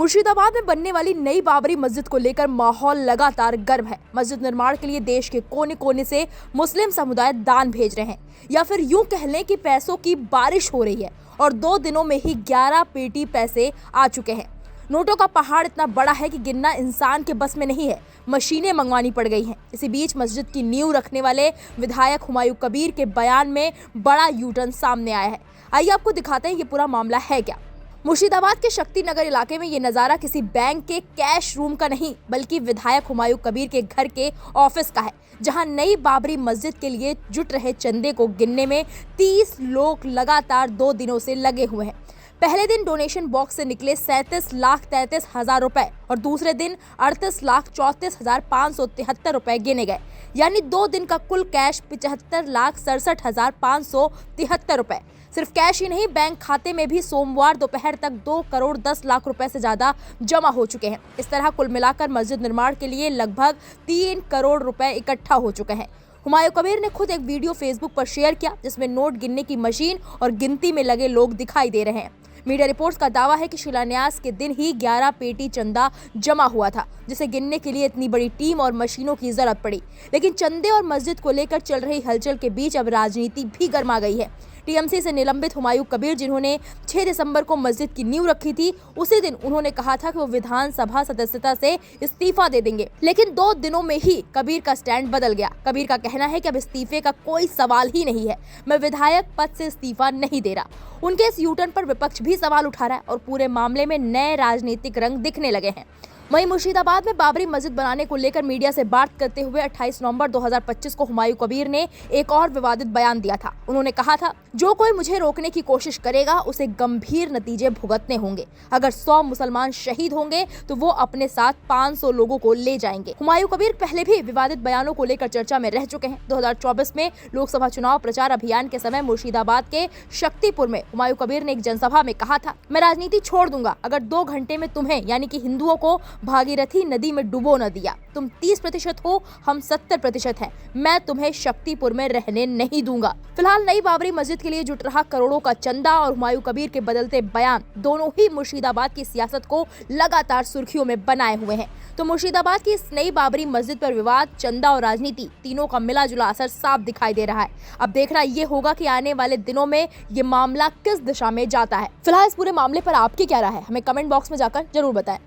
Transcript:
मुर्शिदाबाद में बनने वाली नई बाबरी मस्जिद को लेकर माहौल लगातार गर्म है। मस्जिद निर्माण के लिए देश के कोने कोने से मुस्लिम समुदाय दान भेज रहे हैं, या फिर यूं कह लें कि पैसों की बारिश हो रही है। और 2 दिनों में ही 11 पेटी पैसे आ चुके हैं। नोटों का पहाड़ इतना बड़ा है कि गिनना इंसान के बस में नहीं है, मशीनें मंगवानी पड़ गई हैं। इसी बीच मस्जिद की नींव रखने वाले विधायक हुमायूं कबीर के बयान में बड़ा यूटर्न सामने आया है। आइए आपको दिखाते हैं ये पूरा मामला है क्या। मुर्शिदाबाद के शक्ति नगर इलाके में ये नज़ारा किसी बैंक के कैश रूम का नहीं, बल्कि विधायक हुमायूं कबीर के घर के ऑफिस का है, जहां नई बाबरी मस्जिद के लिए जुट रहे चंदे को गिनने में 30 लोग लगातार 2 दिनों से लगे हुए हैं। पहले दिन डोनेशन बॉक्स से निकले 37,33,000 रुपए और दूसरे दिन 38,34,573 रुपए गिने गए, यानी 2 दिन का कुल कैश 75,67,573 रुपए। सिर्फ कैश ही नहीं, बैंक खाते में भी सोमवार दोपहर तक 2 करोड़ 10 लाख रुपए से ज्यादा जमा हो चुके हैं। इस तरह कुल मिलाकर मस्जिद निर्माण के लिए लगभग 3 करोड़ रुपए इकट्ठा हो चुके हैं। हुमायूं कबीर ने खुद एक वीडियो फेसबुक पर शेयर किया, जिसमें नोट गिनने की मशीन और गिनती में लगे लोग दिखाई दे रहे हैं। मीडिया रिपोर्ट्स का दावा है कि शिलान्यास के दिन ही 11 पेटी चंदा जमा हुआ था, जिसे गिनने के लिए इतनी बड़ी टीम और मशीनों की जरूरत पड़ी। लेकिन चंदे और मस्जिद को लेकर चल रही हलचल के बीच अब राजनीति भी गर्मा गई है। टीएमसी से निलंबित हुमायूं कबीर, जिन्होंने 6 दिसंबर को मस्जिद की नींव रखी थी, उसी दिन उन्होंने कहा था कि वो विधानसभा सदस्यता से इस्तीफा दे देंगे। लेकिन 2 दिनों में ही कबीर का स्टैंड बदल गया। कबीर का कहना है कि अब इस्तीफे का कोई सवाल ही नहीं है, मैं विधायक पद से इस्तीफा नहीं दे रहा। उनके इस यूटर्न पर विपक्ष भी सवाल उठा रहा है और पूरे मामले में नए राजनीतिक रंग दिखने लगे हैं। वहीं मुर्शिदाबाद में बाबरी मस्जिद बनाने को लेकर मीडिया से बात करते हुए 28 नवंबर 2025 को हुमायूं कबीर ने एक और विवादित बयान दिया था। उन्होंने कहा था, जो कोई मुझे रोकने की कोशिश करेगा उसे गंभीर नतीजे भुगतने होंगे। अगर 100 मुसलमान शहीद होंगे तो वो अपने साथ 500 लोगों को ले जाएंगे। हुमायूं कबीर पहले भी विवादित बयानों को लेकर चर्चा में रह चुके हैं। 2024 में लोकसभा चुनाव प्रचार अभियान के समय मुर्शिदाबाद के शक्तिपुर में हुमायूं कबीर ने एक जनसभा में कहा था, मैं राजनीति छोड़ दूंगा अगर 2 घंटे में तुम्हें यानी कि हिंदुओं को भागीरथी नदी में डुबो न दिया। तुम 30% हो, हम 70% हैं। मैं तुम्हें शक्तिपुर में रहने नहीं दूंगा। फिलहाल नई बाबरी मस्जिद के लिए जुट रहा करोड़ों का चंदा और हुमायूं कबीर के बदलते बयान दोनों ही मुर्शिदाबाद की सियासत को लगातार सुर्खियों में बनाए हुए हैं। तो मुर्शिदाबाद की इस नई बाबरी मस्जिद पर विवाद, चंदा और राजनीति तीनों का मिला जुला असर साफ दिखाई दे रहा है। अब देखना ये होगा कि आने वाले दिनों में ये मामला किस दिशा में जाता है। फिलहाल इस पूरे मामले पर आपकी क्या राय है, हमें कमेंट बॉक्स में जाकर जरूर बताएं।